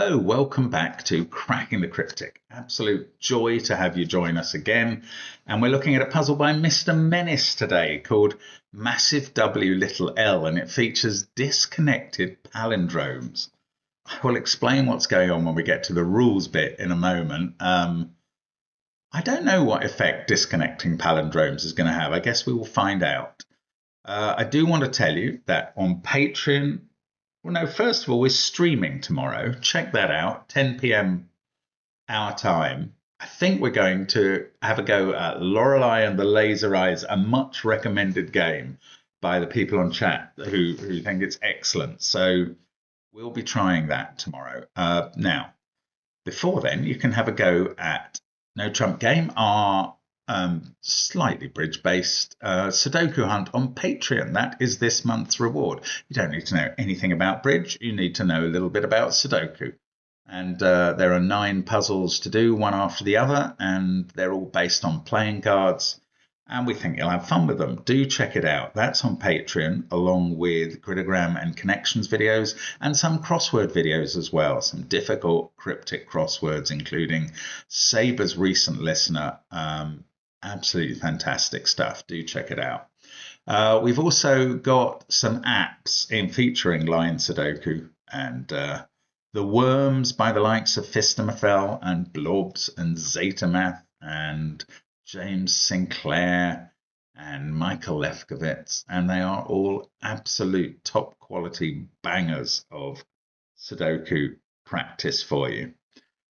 Hello, welcome back to Cracking the Cryptic. Absolute joy to have you join us again. And we're looking at a puzzle by Mr. Menace today called Massive W Little L, and it features disconnected palindromes. I will explain what's going on when we get to the rules bit in a moment. I don't know what effect disconnecting palindromes is going to have. I guess we will find out. I do want to tell you that on Patreon, well, no, first of all, we're streaming tomorrow. Check that out, 10 p.m. our time. I think we're going to have a go at Lorelei and the Laser Eyes, a much recommended game by the people on chat who think it's excellent. So we'll be trying that tomorrow. Now, before then, you can have a go at No Trump Game, our slightly bridge-based Sudoku hunt on Patreon. That is this month's reward. You don't need to know anything about bridge. You need to know a little bit about Sudoku. And there are 9 puzzles to do, one after the other, and they're all based on playing cards. And we think you'll have fun with them. Do check it out. That's on Patreon, along with gridogram and connections videos, and some crossword videos as well. Some difficult cryptic crosswords, including Saber's recent listener. Absolutely fantastic stuff. Do check it out. We've also got some apps in featuring line Sudoku and the Worms by the likes of Phistomefel and Blobz and Zetamath and James Sinclair and Michael Lefkowitz, and they are all absolute top quality bangers of Sudoku practice for you.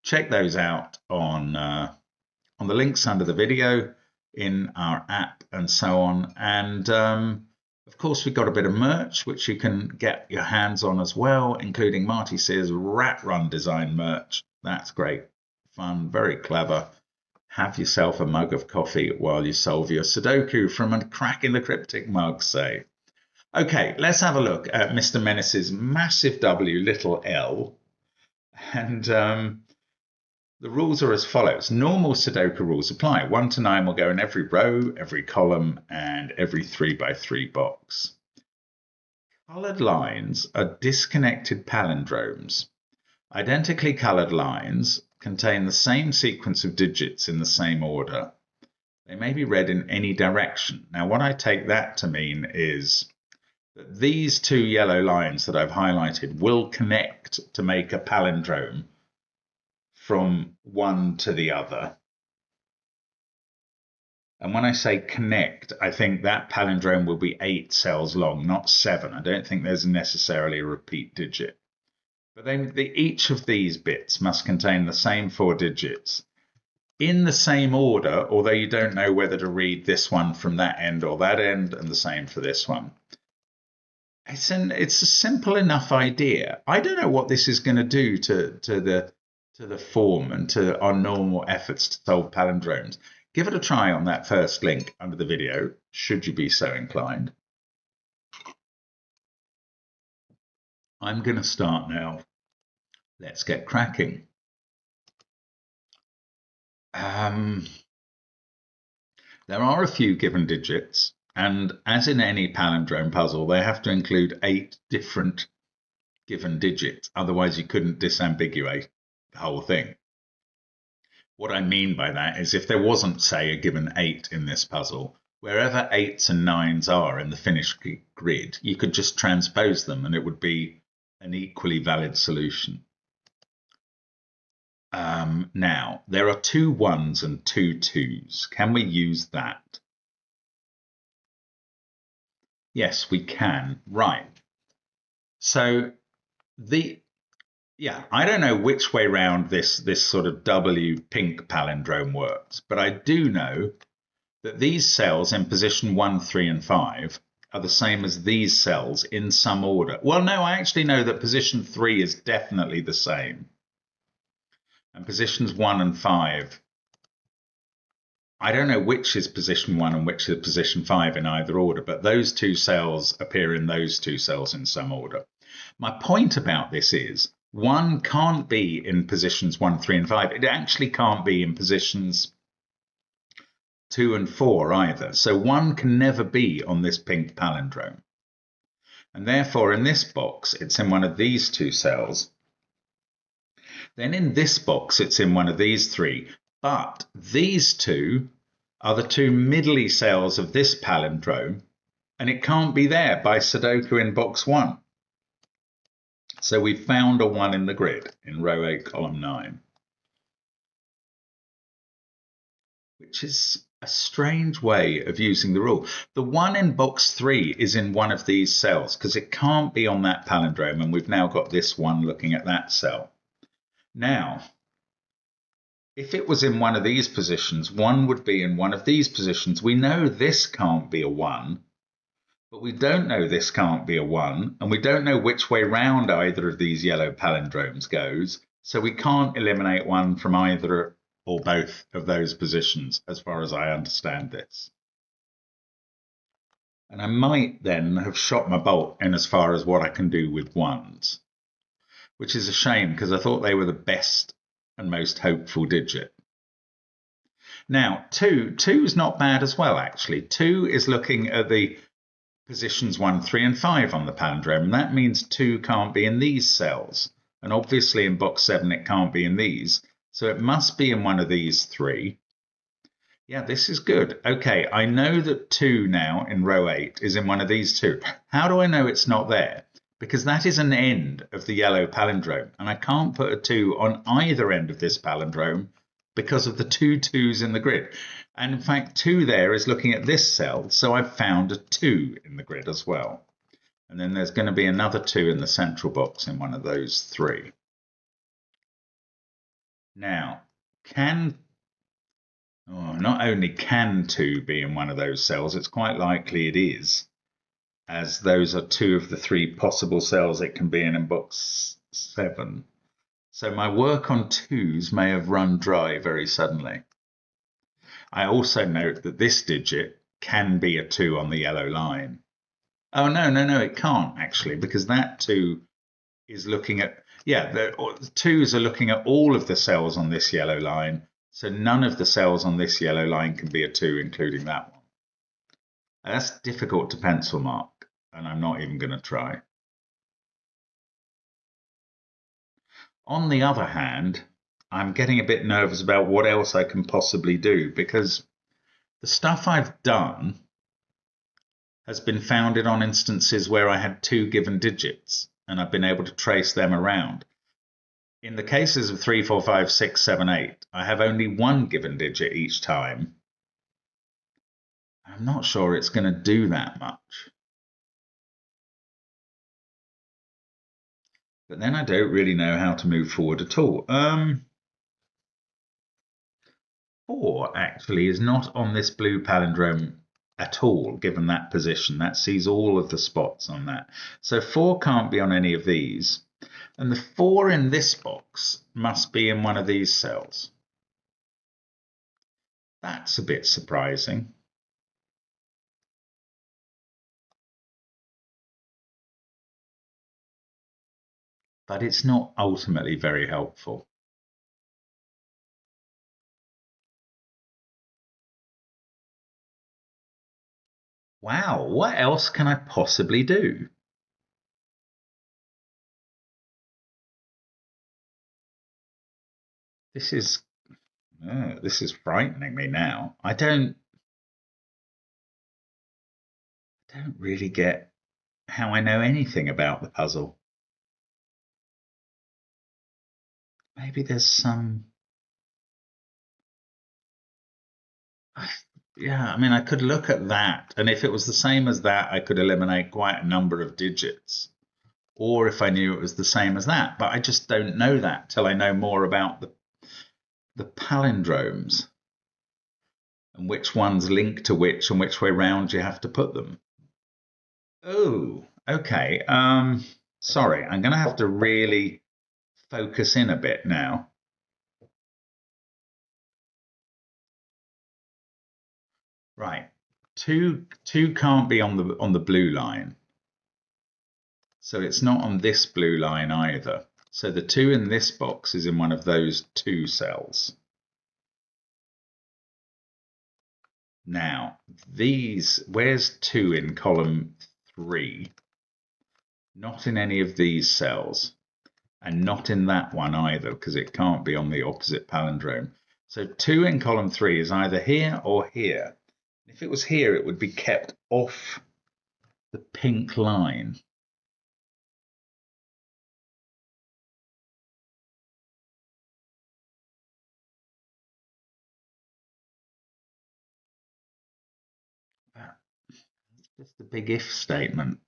Check those out on the links under the video, in our app and so on. And of course, we've got a bit of merch which you can get your hands on as well, including Marty Sears Rat Run design merch. That's great fun, very clever. Have yourself a mug of coffee while you solve your Sudoku from a Cracking the Cryptic mug, say. Okay, let's have a look at Mr. Menace's Massive W Little L. And the rules are as follows. Normal Sudoku rules apply. 1 to 9 will go in every row, every column, and every 3x3 box. Coloured lines are disconnected palindromes. Identically coloured lines contain the same sequence of digits in the same order. They may be read in any direction. Now, what I take that to mean is that these 2 yellow lines that I've highlighted will connect to make a palindrome from one to the other. And when I say connect, I think that palindrome will be 8 cells long, not 7. I don't think there's necessarily a repeat digit. But then each of these bits must contain the same 4 digits in the same order, although you don't know whether to read this one from that end or that end, and the same for this one. It's a simple enough idea. I don't know what this is going to do to the form and to our normal efforts to solve palindromes. Give it a try on that first link under the video, should you be so inclined. I'm going to start now. Let's get cracking. There are a few given digits, and as in any palindrome puzzle, they have to include 8 different given digits. Otherwise, you couldn't disambiguate the whole thing. What I mean by that is if there wasn't, say, a given 8 in this puzzle, wherever 8s and 9s are in the finished grid, you could just transpose them and it would be an equally valid solution. Now, there are 2 1s and 2 2s. Can we use that? Yes, we can. Right. So I don't know which way round this sort of W pink palindrome works, but I do know that these cells in position 1, 3, and 5 are the same as these cells in some order. Well, no, I actually know that position 3 is definitely the same. And positions 1 and 5, I don't know which is position 1 and which is position 5 in either order, but those 2 cells appear in those 2 cells in some order. My point about this is 1 can't be in positions 1, 3, and 5. It actually can't be in positions 2 and 4 either. So 1 can never be on this pink palindrome. And therefore, in this box, it's in one of these 2 cells. Then in this box, it's in one of these three, but these two are the two middly cells of this palindrome, and it can't be there by Sudoku in box 1. So we found a 1 in the grid in row 8, column 9, which is a strange way of using the rule. The 1 in box 3 is in one of these cells because it can't be on that palindrome, and we've now got this 1 looking at that cell. Now, if it was in one of these positions, 1 would be in one of these positions. We know this can't be a 1, but we don't know this can't be a 1, and we don't know which way round either of these yellow palindromes goes, so we can't eliminate 1 from either or both of those positions, as far as I understand this. And I might then have shot my bolt in as far as what I can do with 1s, which is a shame because I thought they were the best and most hopeful digit. Now, 2 is not bad as well, actually. 2 is looking at the positions 1, 3, and 5 on the palindrome, and that means 2 can't be in these cells. And obviously in box 7 it can't be in these, so it must be in one of these 3. Yeah, this is good. Okay, I know that 2 now in row 8 is in one of these 2. How do I know it's not there? Because that is an end of the yellow palindrome, and I can't put a 2 on either end of this palindrome because of the 2 2s in the grid. And in fact, 2 there is looking at this cell, so I've found a 2 in the grid as well. And then there's going to be another 2 in the central box in one of those 3. Now, not only can 2 be in one of those cells, it's quite likely it is, as those are 2 of the 3 possible cells it can be in box 7. So my work on 2s may have run dry very suddenly. I also note that this digit can be a 2 on the yellow line. Oh, no, it can't actually, because that 2 is looking at, the 2s are looking at all of the cells on this yellow line, so none of the cells on this yellow line can be a 2, including that one. That's difficult to pencil mark, and I'm not even going to try. On the other hand, I'm getting a bit nervous about what else I can possibly do, because the stuff I've done has been founded on instances where I had 2 given digits, and I've been able to trace them around. In the cases of 3, 4, 5, 6, 7, 8, I have only 1 given digit each time. I'm not sure it's going to do that much. But then I don't really know how to move forward at all. 4 actually is not on this blue palindrome at all, given that position. That sees all of the spots on that. So 4 can't be on any of these. And the 4 in this box must be in one of these cells. That's a bit surprising. But it's not ultimately very helpful. Wow, what else can I possibly do? This is frightening me now. I don't really get how I know anything about the puzzle. Maybe there's some... Yeah, I mean, I could look at that, and if it was the same as that, I could eliminate quite a number of digits. Or if I knew it was the same as that, but I just don't know that till I know more about the palindromes and which ones link to which and which way round you have to put them. Oh, okay. Sorry, I'm going to have to really focus in a bit now. Right, 2 can't be on the blue line, so it's not on this blue line either. So the 2 in this box is in one of those 2 cells. Now, where's 2 in column 3? Not in any of these cells. and not in that one either, because it can't be on the opposite palindrome. So 2 in column 3 is either here or here. If it was here, it would be kept off the pink line. That's just a big if statement.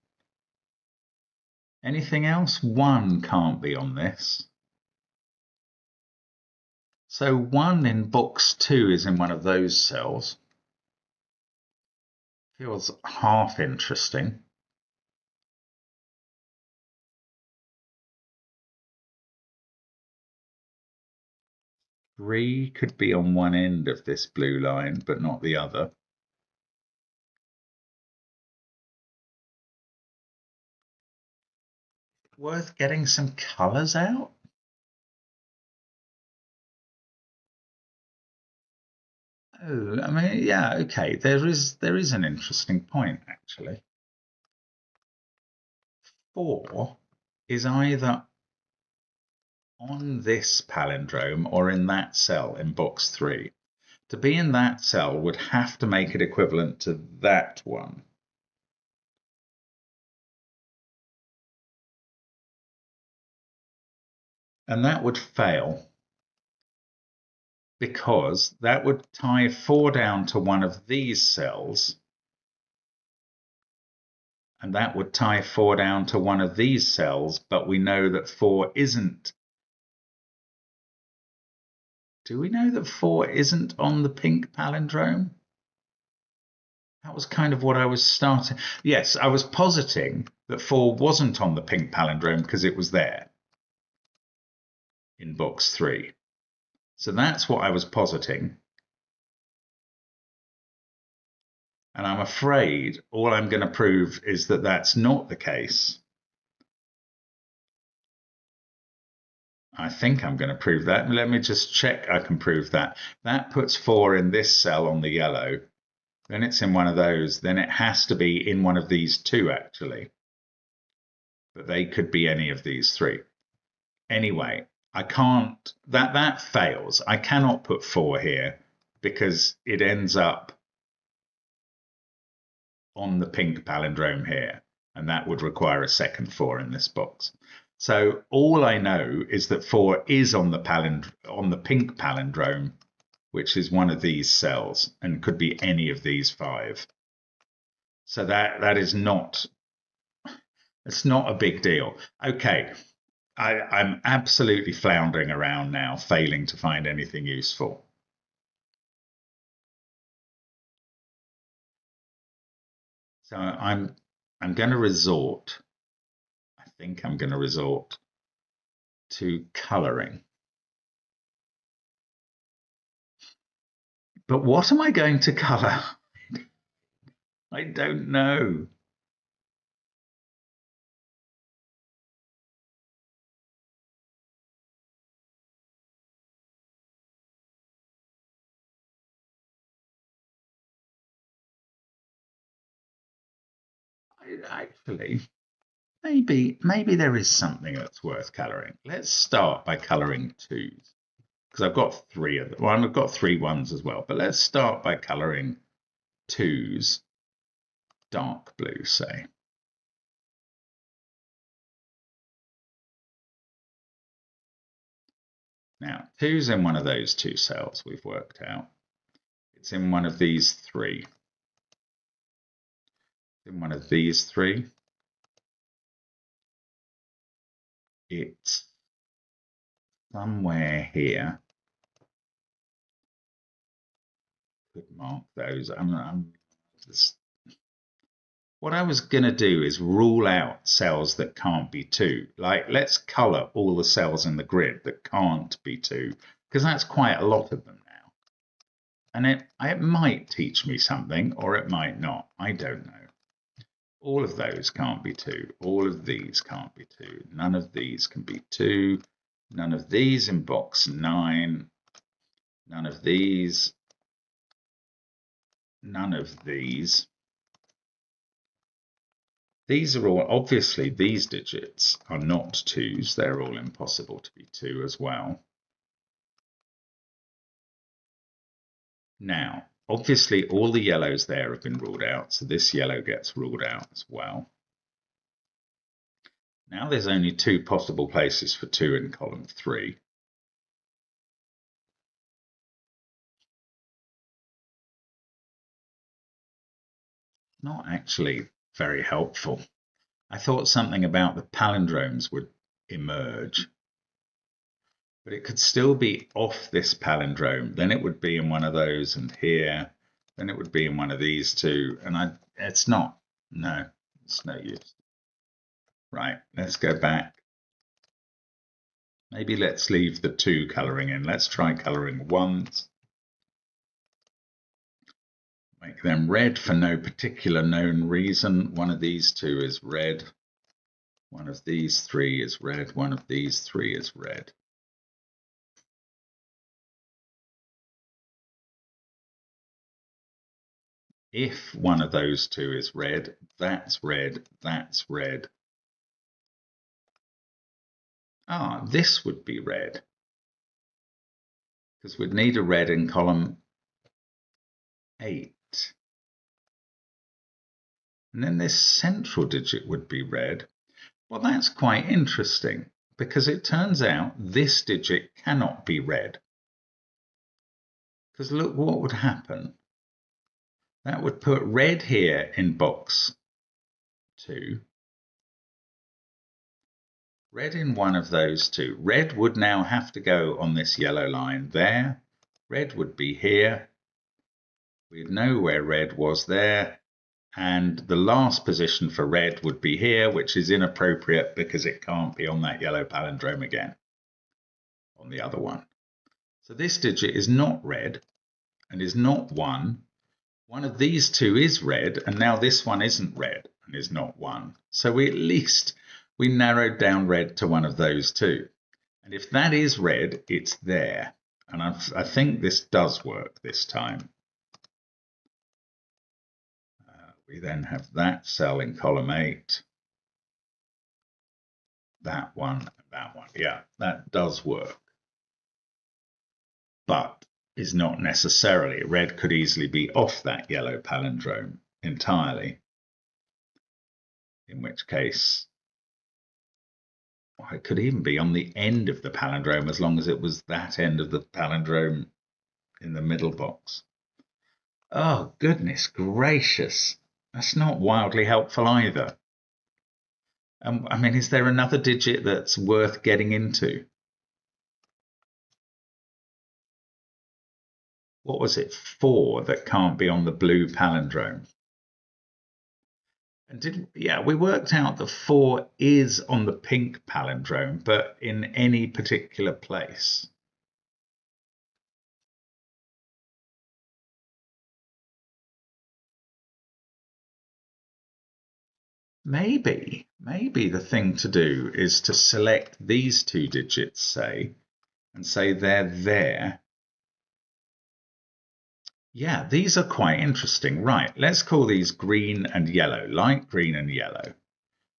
Anything else? 1 can't be on this. So 1 in box 2 is in one of those cells. Feels half interesting. Three could be on one end of this blue line, but not the other. Worth getting some colours out? Oh, I mean, yeah, okay. There is an interesting point, actually. 4 is either on this palindrome or in that cell in box 3. To be in that cell would have to make it equivalent to that one. And that would fail, because that would tie 4 down to one of these cells, and that would tie 4 down to one of these cells, but we know that 4 isn't. Do we know that 4 isn't on the pink palindrome? That was kind of what I was starting. Yes, I was positing that 4 wasn't on the pink palindrome because it was there in box 3. So that's what I was positing. And I'm afraid all I'm going to prove is that that's not the case. I think I'm going to prove that. Let me just check I can prove that. That puts 4 in this cell on the yellow. Then it's in one of those. Then it has to be in one of these 2, actually. But they could be any of these 3. Anyway, I can't. That fails. I cannot put 4 here because it ends up on the pink palindrome here, and that would require a second 4 in this box. So all I know is that 4 is on the pink palindrome, which is one of these cells and could be any of these 5. So that is not, it's not a big deal. Okay, I'm absolutely floundering around now, failing to find anything useful. So I'm going to resort. I think I'm going to resort to colouring. But what am I going to colour? I don't know. Actually, maybe there is something that's worth colouring. Let's start by colouring 2s, because I've got 3 of them. Well, I've got 3 1s as well, but let's start by colouring 2s dark blue, say. Now, 2's in one of those 2 cells we've worked out. It's in one of these 3. In one of these 3. It's somewhere here. Could mark those. What I was going to do is rule out cells that can't be 2. Like, let's colour all the cells in the grid that can't be 2, because that's quite a lot of them now. And it might teach me something, or it might not. I don't know. All of those can't be 2. All of these can't be 2. None of these can be 2. None of these in box 9. None of these. None of these. These are all, obviously, these digits are not 2s. They're all impossible to be 2 as well. Now, obviously, all the yellows there have been ruled out, so this yellow gets ruled out as well. Now there's only 2 possible places for 2 in column 3. Not actually very helpful. I thought something about the palindromes would emerge, but it could still be off this palindrome. Then it would be in one of those and here, then it would be in one of these two, and it's not. No, it's no use. Right, let's go back. Maybe let's leave the 2 colouring in. Let's try colouring 1s. Make them red for no particular known reason. One of these 2 is red. One of these 3 is red. One of these 3 is red. If one of those 2 is red, that's red, that's red. Ah, this would be red, because we'd need a red in column 8. And then this central digit would be red. Well, that's quite interesting, because it turns out this digit cannot be red. Because look what would happen. That would put red here in box 2. Red in one of those 2. Red would now have to go on this yellow line there. Red would be here. We'd know where red was there. And the last position for red would be here, which is inappropriate because it can't be on that yellow palindrome again, on the other one. So this digit is not red and is not 1. One of these 2 is red, and now this one isn't red and is not 1. So we narrowed down red to one of those 2. And if that is red, it's there. And I think this does work this time. We then have that cell in column 8. That one, that one. Yeah, that does work. But is not necessarily. Red could easily be off that yellow palindrome entirely. In which case, well, it could even be on the end of the palindrome as long as it was that end of the palindrome in the middle box. Oh, goodness gracious. That's not wildly helpful either. I mean, is there another digit that's worth getting into? What was it, 4 that can't be on the blue palindrome? And we worked out that 4 is on the pink palindrome, but in any particular place. Maybe the thing to do is to select these 2 digits, say, and say they're there. Yeah, these are quite interesting. Right, let's call these green and yellow, light green and yellow.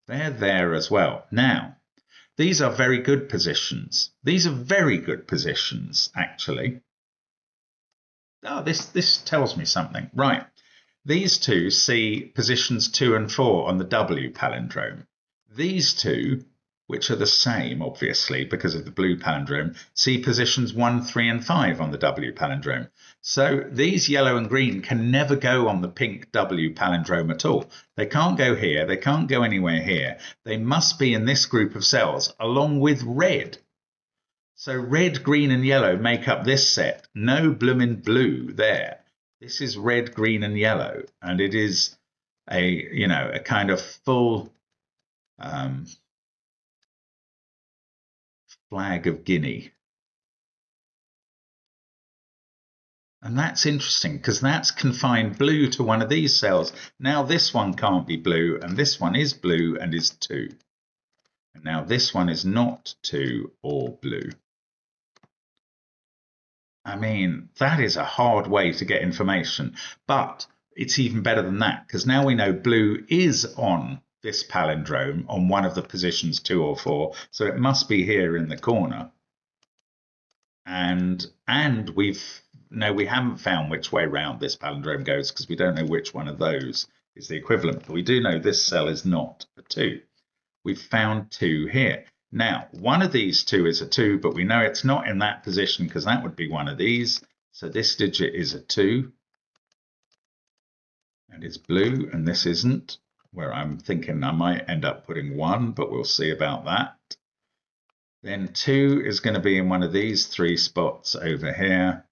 They're there as well. Now, these are very good positions. These are very good positions, actually. Oh, this tells me something. Right, these 2 see positions 2 and 4 on the W palindrome. These 2, which are the same, obviously, because of the blue palindrome, see positions 1, 3, and 5 on the W palindrome. So these yellow and green can never go on the pink W palindrome at all. They can't go here. They can't go anywhere here. They must be in this group of cells, along with red. So red, green, and yellow make up this set. No bloomin' blue there. This is red, green, and yellow, and it is a kind of full flag of Guinea. And that's interesting because that's confined blue to one of these cells. Now this one can't be blue, and this one is blue and is 2. And now this one is not 2 or blue. I mean, that is a hard way to get information, but it's even better than that because now we know blue is on this palindrome on one of the positions 2 or 4, so it must be here in the corner. And we haven't found which way round this palindrome goes because we don't know which one of those is the equivalent. But we do know this cell is not a 2. We've found 2 here. Now, one of these 2 is a 2, but we know it's not in that position because that would be one of these. So this digit is a 2 and it's blue, and this isn't, where I'm thinking I might end up putting 1, but we'll see about that. Then 2 is going to be in one of these 3 spots over here.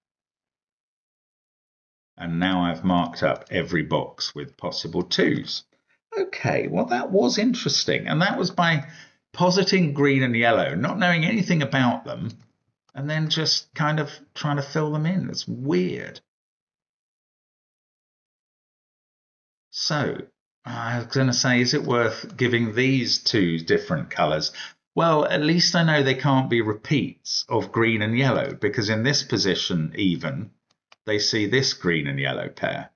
And now I've marked up every box with possible 2s. Okay, well, that was interesting. And that was by positing green and yellow, not knowing anything about them, and then just kind of trying to fill them in. It's weird. So I was going to say, is it worth giving these 2 different colours? Well, at least I know they can't be repeats of green and yellow, because in this position even, they see this green and yellow pair.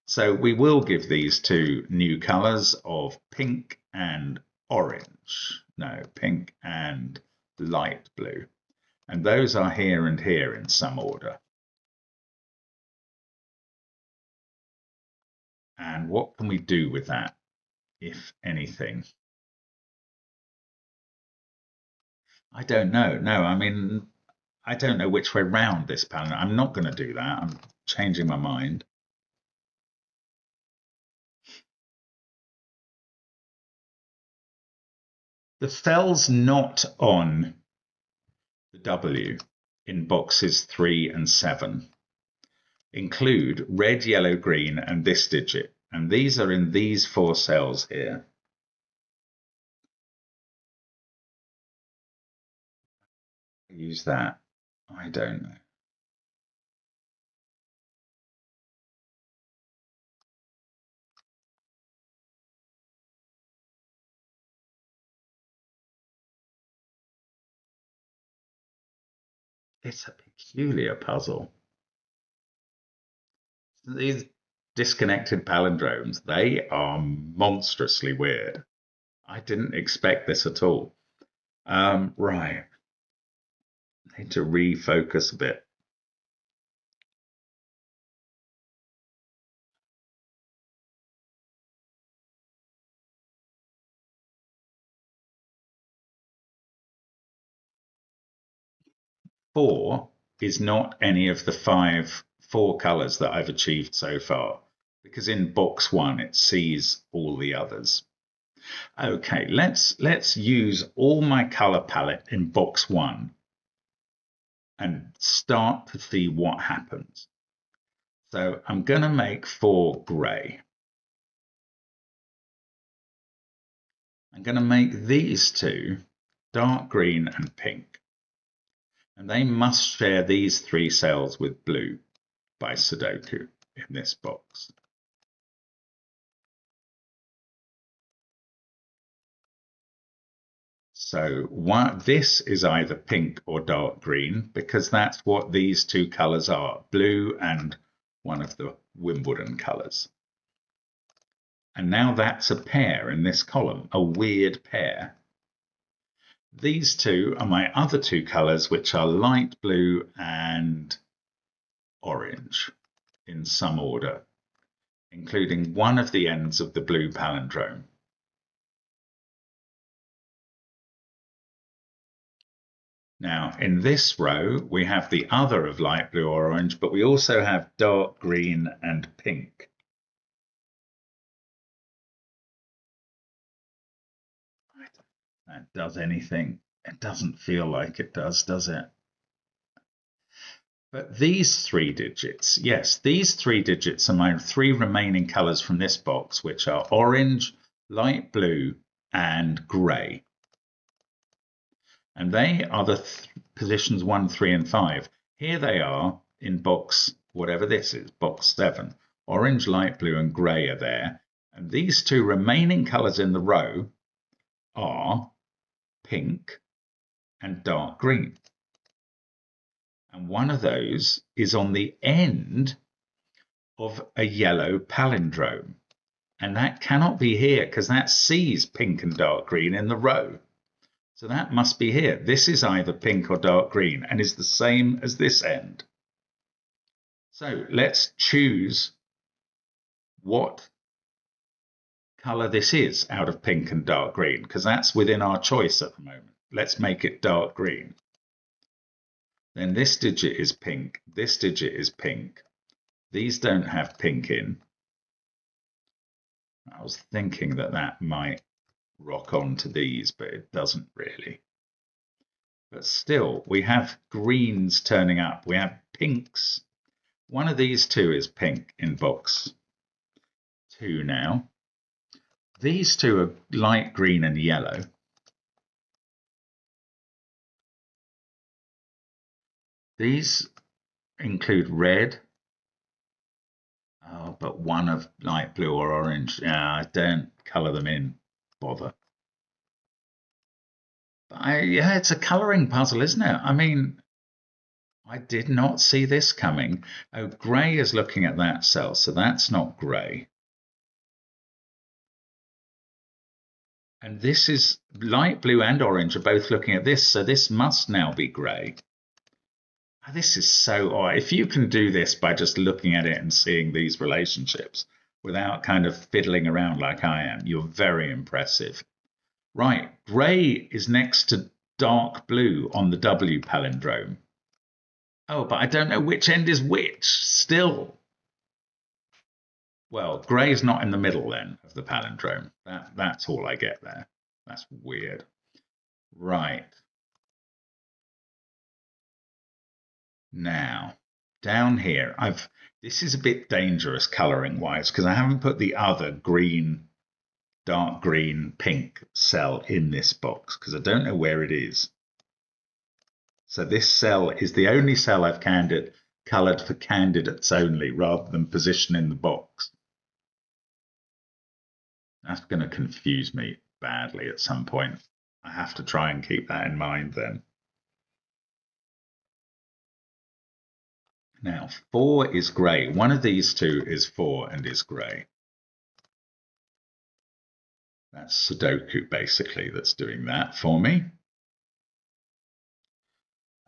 So we will give these 2 new colours of pink and orange. No, pink and light blue. And those are here and here in some order. And what can we do with that, if anything? I don't know. No, I mean, I don't know which way round this palette. I'm not going to do that. I'm changing my mind. The cells not on the W in boxes 3 and 7 include red, yellow, green, and this digit. And these are in these 4 cells here. Use that. I don't know. It's a peculiar puzzle. These disconnected palindromes, they are monstrously weird. I didn't expect this at all. Right. I need to refocus a bit. Four is not any of the 4 colours that I've achieved so far, because in box 1 it sees all the others. Okay, let's use all my colour palette in box 1 and start to see what happens. So I'm going to make 4 grey. I'm going to make these 2 dark green and pink. And they must share these 3 cells with blue by Sudoku in this box. So this is either pink or dark green, because that's what these 2 colours are, blue and one of the Wimbledon colours. And now that's a pair in this column, a weird pair. These 2 are my other 2 colours, which are light blue and orange in some order, including one of the ends of the blue palindrome. Now, in this row, we have the other of light blue or orange, but we also have dark green and pink. That does anything. It doesn't feel like it does it? But these 3 digits, yes, these 3 digits are my 3 remaining colours from this box, which are orange, light blue, and grey. And they are the positions 1, 3, and 5. Here they are in box, whatever this is, box 7. Orange, light blue, and grey are there. And these 2 remaining colours in the row are pink and dark green. And one of those is on the end of a yellow palindrome. And that cannot be here because that C's pink and dark green in the row. So that must be here. This is either pink or dark green and is the same as this end. So let's choose what color this is out of pink and dark green, because that's within our choice at the moment. Let's make it dark green. Then this digit is pink. This digit is pink. These don't have pink in. I was thinking that that might rock on to these, but it doesn't really. But still, we have greens turning up. We have pinks. One of these two is pink in box 2 now. These two are light green and yellow. These include red. Oh, but one of light blue or orange. Yeah, don't colour them in. Bother. But yeah, it's a colouring puzzle, isn't it? I mean, I did not see this coming. Oh, grey is looking at that cell, so that's not grey. And this is light blue and orange are both looking at this, so this must now be grey. This is so odd. If you can do this by just looking at it and seeing these relationships without kind of fiddling around like I am, you're very impressive. Right, grey is next to dark blue on the W palindrome. Oh, but I don't know which end is which still. Well, grey's not in the middle then of the palindrome. That's all I get there. That's weird. Right. Now, down here, this is a bit dangerous colouring wise because I haven't put the other green, dark green, pink cell in this box because I don't know where it is. So this cell is the only cell I've coloured for candidates only rather than position in the box. That's going to confuse me badly at some point. I have to try and keep that in mind then. Now, 4 is grey. One of these two is 4 and is grey. That's Sudoku, basically, that's doing that for me.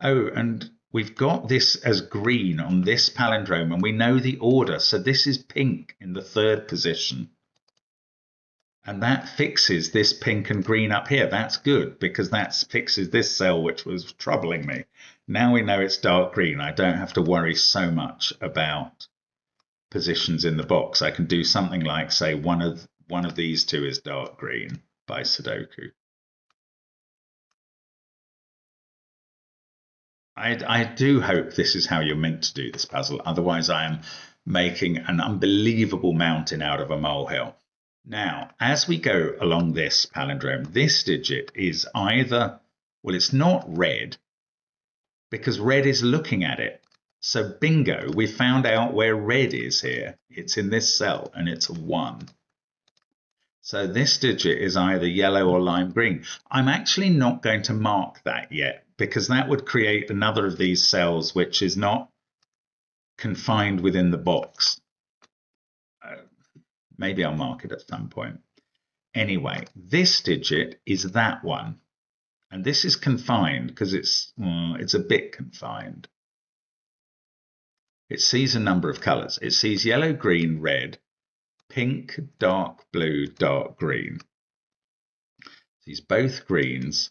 Oh, and we've got this as green on this palindrome, and we know the order. So this is pink in the 3rd position. And that fixes this pink and green up here. That's good because that fixes this cell, which was troubling me. Now we know it's dark green. I don't have to worry so much about positions in the box. I can do something like, say, one of these two is dark green by Sudoku. I do hope this is how you're meant to do this puzzle. Otherwise, I am making an unbelievable mountain out of a molehill. Now, as we go along this palindrome, this digit is either, well, it's not red because red is looking at it. So bingo, we found out where red is here. It's in this cell and it's a 1. So this digit is either yellow or lime green. I'm actually not going to mark that yet because that would create another of these cells which is not confined within the box. Maybe I'll mark it at some point. Anyway, this digit is that one. And this is confined because it's a bit confined. It sees a number of colours. It sees yellow, green, red, pink, dark blue, dark green. It sees both greens,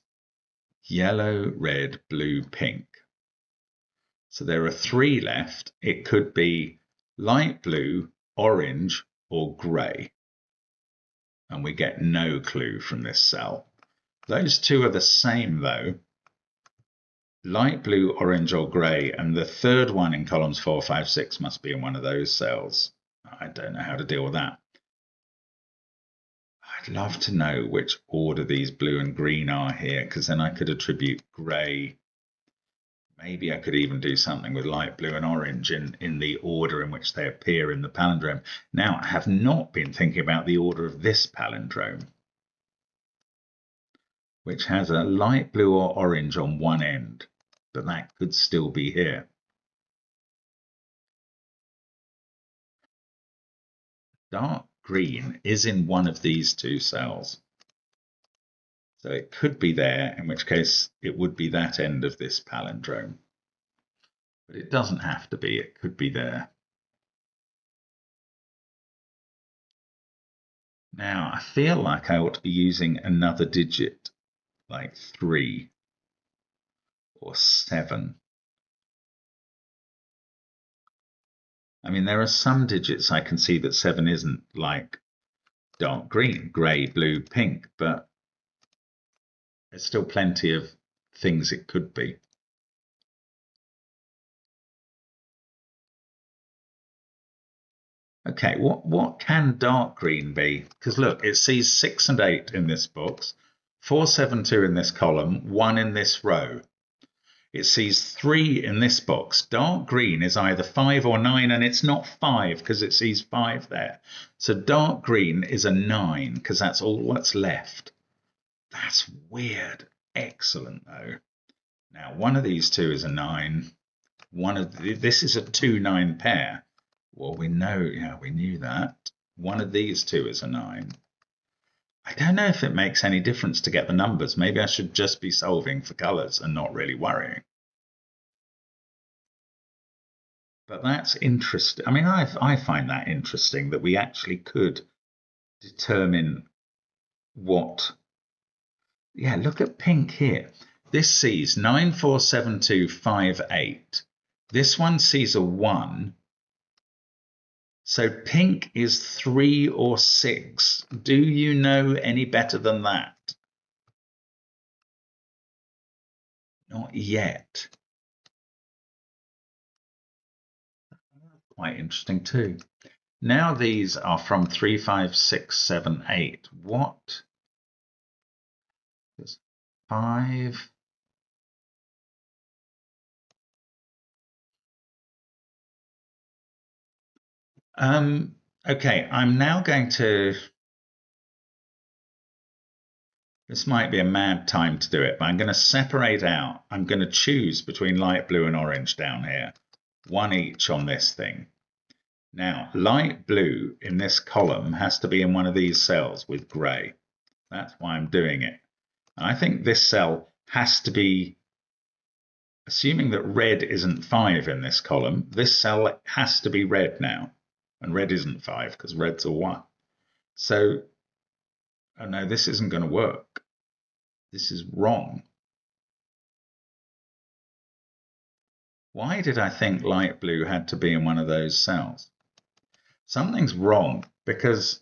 yellow, red, blue, pink. So there are 3 left. It could be light blue, orange, or grey. And we get no clue from this cell. Those two are the same though. Light blue, orange, or grey, and the 3rd one in columns 4, 5, 6 must be in one of those cells. I don't know how to deal with that. I'd love to know which order these blue and green are here, because then I could attribute grey. Maybe I could even do something with light blue and orange in the order in which they appear in the palindrome. Now, I have not been thinking about the order of this palindrome, which has a light blue or orange on one end, but that could still be here. Dark green is in one of these two cells. So it could be there, in which case it would be that end of this palindrome. But it doesn't have to be, it could be there. Now, I feel like I ought to be using another digit, like 3 or 7. I mean, there are some digits I can see that 7 isn't, like dark green, grey, blue, pink, but there's still plenty of things it could be. Okay, what can dark green be? Because look, it sees 6 and 8 in this box, 4, 7, 2 in this column, 1 in this row. It sees 3 in this box. Dark green is either 5 or 9, and it's not 5 because it sees 5 there. So dark green is a 9 because that's all that's left. That's weird. Excellent though. Now one of these two is a 9. This is a 2-9 pair. Well, we know, yeah, we knew that. One of these two is a 9. I don't know if it makes any difference to get the numbers. Maybe I should just be solving for colours and not really worrying. But that's interesting. I mean, I find that interesting that we actually could determine what... Yeah, look at pink here. This sees 9, 4, 7, 2, 5, 8. This one sees a 1. So pink is 3 or 6. Do you know any better than that? Not yet. Quite interesting too. Now these are from 3, 5, 6, 7, 8. What? 5. Okay, I'm now going to... This might be a mad time to do it, but I'm going to separate out. I'm going to choose between light blue and orange down here. 1 each on this thing. Now, light blue in this column has to be in one of these cells with grey. That's why I'm doing it. And I think this cell has to be, assuming that red isn't 5 in this column, this cell has to be red now. And red isn't 5 because red's a 1. So, oh no, this isn't going to work. This is wrong. Why did I think light blue had to be in one of those cells? Something's wrong because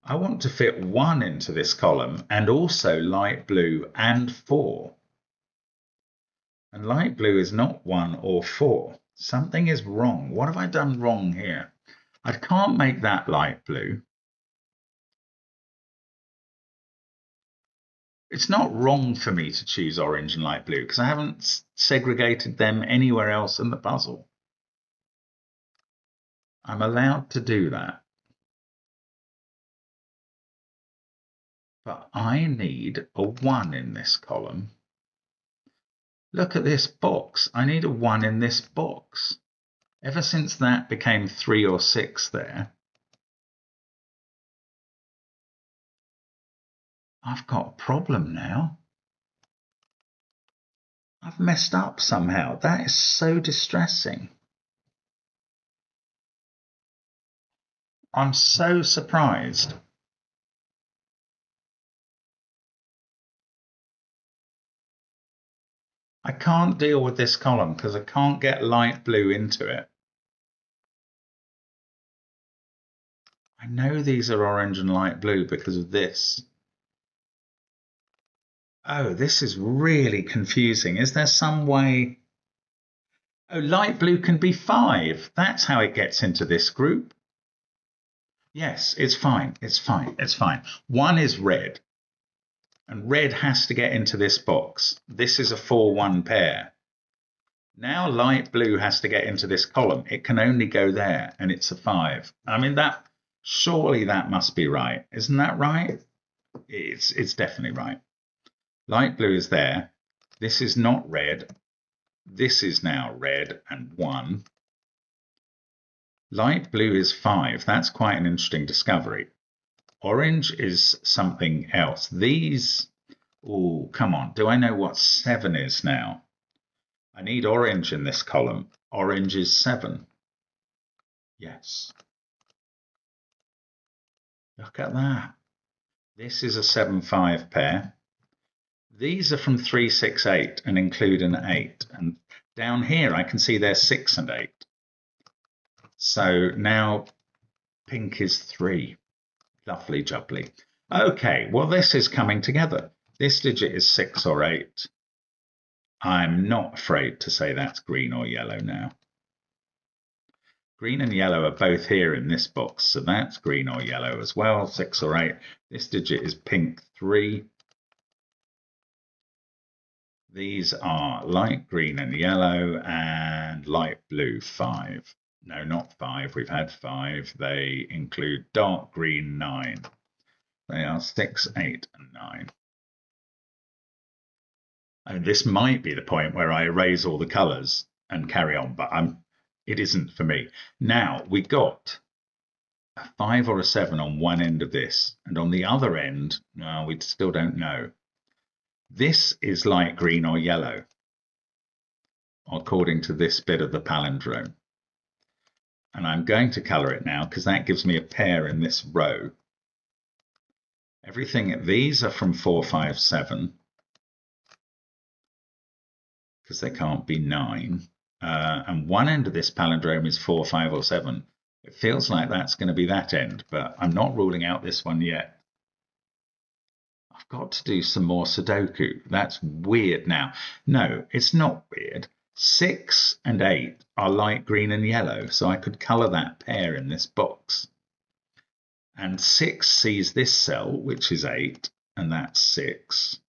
I want to fit 1 into this column and also light blue and 4. And light blue is not 1 or 4. Something is wrong. What have I done wrong here? I can't make that light blue. It's not wrong for me to choose orange and light blue because I haven't segregated them anywhere else in the puzzle. I'm allowed to do that. But I need a 1 in this column. Look at this box. I need a 1 in this box. Ever since that became 3 or 6 there, I've got a problem now. I've messed up somehow. That is so distressing. I'm so surprised. I can't deal with this column because I can't get light blue into it. I know these are orange and light blue because of this. Oh, this is really confusing. Is there some way? Oh, light blue can be 5. That's how it gets into this group. Yes, it's fine. It's fine. It's fine. 1 is red. And red has to get into this box. This is a 4-1 pair. Now light blue has to get into this column. It can only go there, and it's a 5. I mean, that surely that must be right. Isn't that right? It's definitely right. Light blue is there. This is not red. This is now red and 1. Light blue is 5. That's quite an interesting discovery. Orange is something else. These, oh, come on. Do I know what 7 is now? I need orange in this column. Orange is 7. Yes. Look at that. This is a 7-5 pair. These are from 3, 6, 8 and include an 8. And down here I can see they're 6 and 8. So now pink is 3. Lovely jubbly. Okay, well this is coming together. This digit is 6 or 8. I'm not afraid to say that's green or yellow now. Green and yellow are both here in this box, so that's green or yellow as well, 6 or 8. This digit is pink 3. These are light green and yellow and light blue 5. No, not 5. We've had 5. They include dark green 9. They are 6, 8, and 9. And this might be the point where I erase all the colours and carry on, but it isn't for me. Now, we got a 5 or a 7 on one end of this, and on the other end, no, we still don't know. This is light green or yellow, according to this bit of the palindrome. And I'm going to colour it now because that gives me a pair in this row. Everything, these are from 4, 5, 7, because they can't be 9. And one end of this palindrome is 4, 5, or 7. It feels like that's going to be that end, but I'm not ruling out this one yet. I've got to do some more Sudoku. That's weird now. No, it's not weird. 6 and 8 are light green and yellow, so I could colour that pair in this box. And 6 sees this cell, which is 8, and that's 6.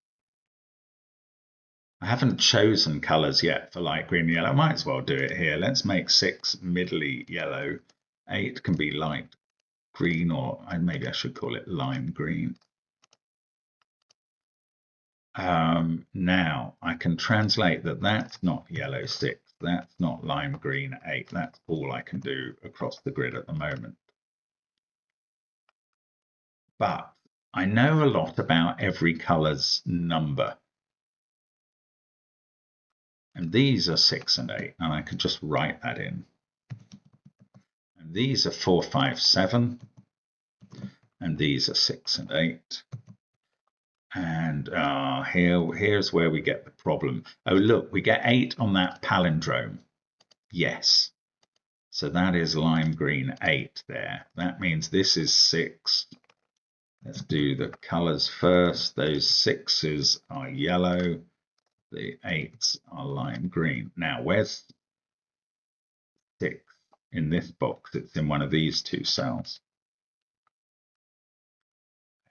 I haven't chosen colours yet for light green and yellow. I might as well do it here. Let's make 6 middly yellow. 8 can be light green, or maybe I should call it lime green. Now I can translate that that's not yellow 6, that's not lime green 8. That's all I can do across the grid at the moment. But I know a lot about every colour's number. And these are 6 and 8, and I could just write that in. And these are 4, 5, 7, and these are 6 and 8. And here's where we get the problem. Oh, look, we get 8 on that palindrome. Yes. So that is lime green 8 there. That means this is 6. Let's do the colours first. Those 6s are yellow. The 8s are lime green. Now, where's 6 in this box? It's in one of these two cells.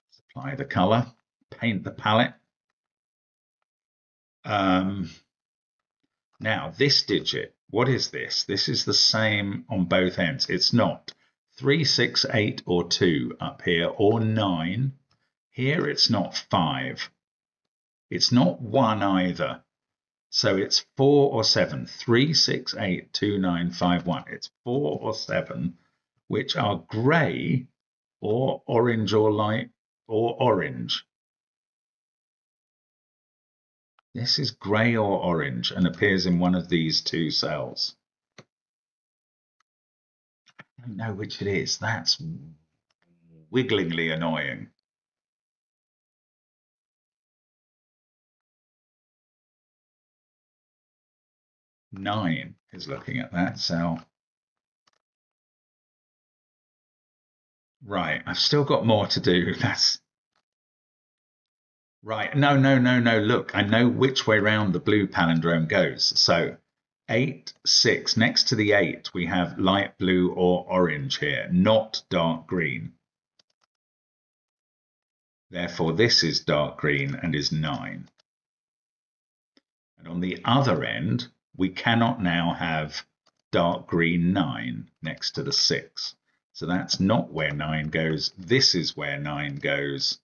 Let's apply the colour. Paint the palette. Now this digit, what is this? This is the same on both ends. It's not 3, 6, 8 or 2 up here, or 9. Here it's not 5. It's not 1 either. So it's 4 or 7. 3, 6, 8, 2, 9, 5, 1. It's 4 or 7, which are grey or orange or light or orange. This is grey or orange and appears in one of these two cells. I don't know which it is. That's wigglingly annoying. Nine is looking at that cell. Right, I've still got more to do. That's right. No. Look, I know which way round the blue palindrome goes. So 8, 6. Next to the 8, we have light blue or orange here, not dark green. Therefore, this is dark green and is 9. And on the other end, we cannot now have dark green 9 next to the 6. So that's not where 9 goes. This is where 9 goes.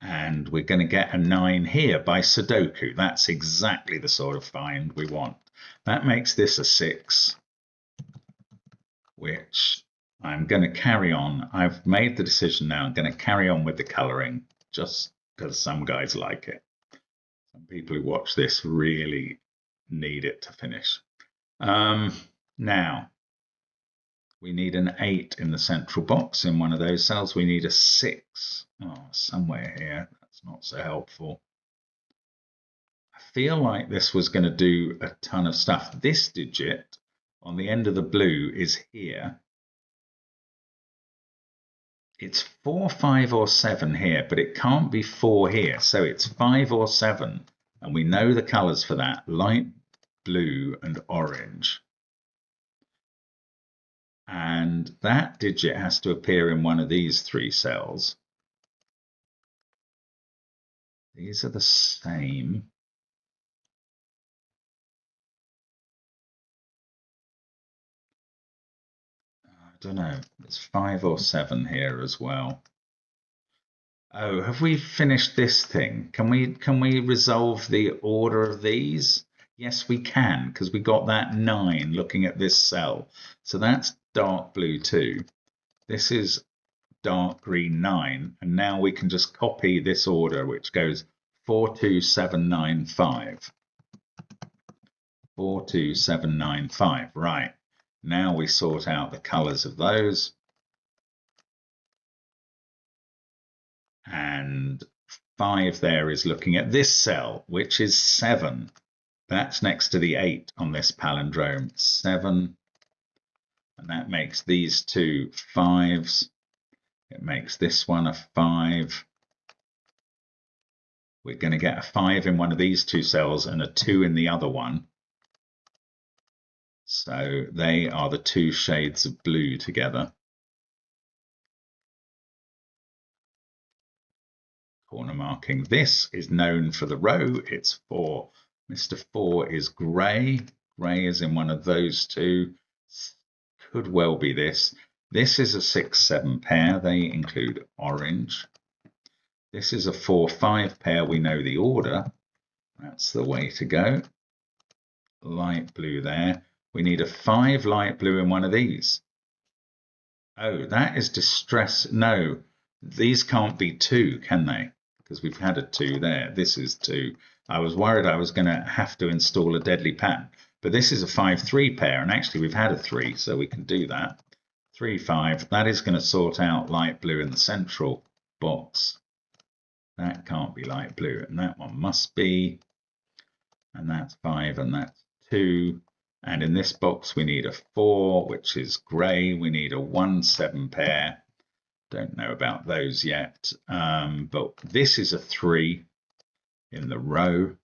And we're going to get a 9 here by Sudoku. That's exactly the sort of find we want. That makes this a 6, which I'm going to carry on. I've made the decision now. I'm going to carry on with the colouring just because some guys like it. Some people who watch this really need it to finish. Now, we need an 8 in the central box. In one of those cells, we need a 6. Oh, somewhere here. That's not so helpful. I feel like this was going to do a ton of stuff. This digit on the end of the blue is here. It's 4, 5, or 7 here, but it can't be 4 here. So it's 5 or 7. And we know the colours for that, light blue and orange. And that digit has to appear in one of these 3 cells. These are the same. I don't know. It's 5 or 7 here as well. Oh, have we finished this thing? Can we resolve the order of these? Yes, we can, because we got that 9 looking at this cell. So that's dark blue 2. This is dark green 9. And now we can just copy this order, which goes 4, 2, 7, 9, 5. 4, 2, 7, 9, 5. Right. Now we sort out the colors of those. And 5 there is looking at this cell, which is 7. That's next to the 8 on this palindrome. 7. And that makes these 2 5s. It makes this one a 5. We're going to get a 5 in one of these 2 cells and a 2 in the other one. So they are the 2 shades of blue together. Corner marking. This is known for the row. It's 4. Mr. 4 is grey. Grey is in one of those 2. Could well be this. This is a 6, 7 pair. They include orange. This is a 4, 5 pair. We know the order. That's the way to go. Light blue there. We need a 5 light blue in one of these. Oh, that is distress. No, these can't be 2, can they? Because we've had a 2 there. This is 2. I was worried I was going to have to install a deadly pattern. But this is a 5, 3 pair. And actually, we've had a 3, so we can do that. 3, 5. That is going to sort out light blue in the central box. That can't be light blue. And that one must be. And that's 5, and that's 2. And in this box, we need a 4, which is grey. We need a 1, 7 pair. Don't know about those yet. But this is a 3 in the row.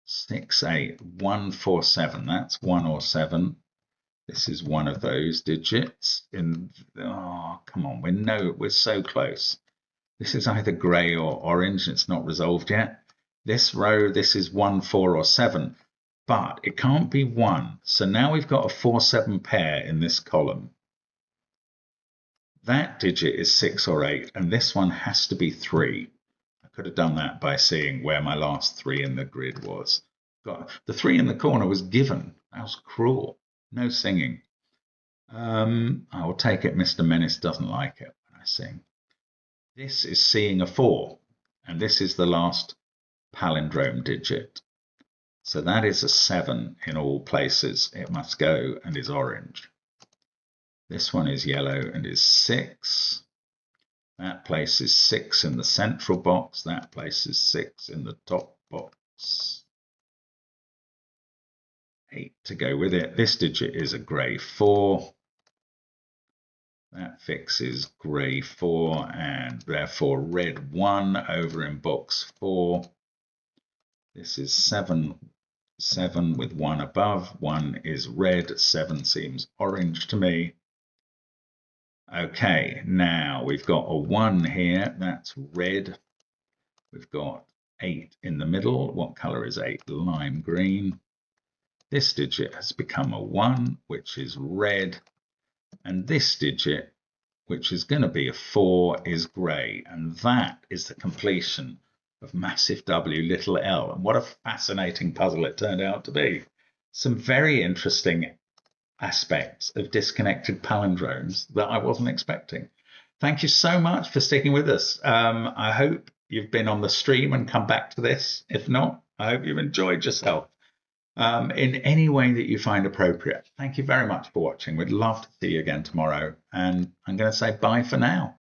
6, 8, 1, 4, 7. That's 1 or 7. This is one of those digits. Oh, come on. We're so close. This is either grey or orange. It's not resolved yet. This row, this is 1, 4, or 7. But it can't be 1. So now we've got a 4, 7 pair in this column. That digit is 6 or 8, and this one has to be 3. I could have done that by seeing where my last 3 in the grid was. The 3 in the corner was given. That was cruel. No singing. I will take it Mr. Menace doesn't like it when I sing. This is seeing a 4, and this is the last palindrome digit. So that is a 7 in all places. It must go and is orange. This one is yellow and is 6. That place is 6 in the central box. That place is 6 in the top box. 8 to go with it. This digit is a grey 4. That fixes grey 4 and therefore red 1 over in box 4. This is 7, 7 with 1 above. 1 is red. 7 seems orange to me. Okay, now we've got a 1 here. That's red. We've got 8 in the middle. What color is 8? Lime green. This digit has become a 1, which is red. And this digit, which is going to be a 4, is grey. And that is the completion of massive W, little l. And what a fascinating puzzle it turned out to be. Some very interesting aspects of disconnected palindromes that I wasn't expecting. Thank you so much for sticking with us. I hope you've been on the stream and come back to this. If not, I hope you've enjoyed yourself in any way that you find appropriate. Thank you very much for watching. We'd love to see you again tomorrow. And I'm going to say bye for now.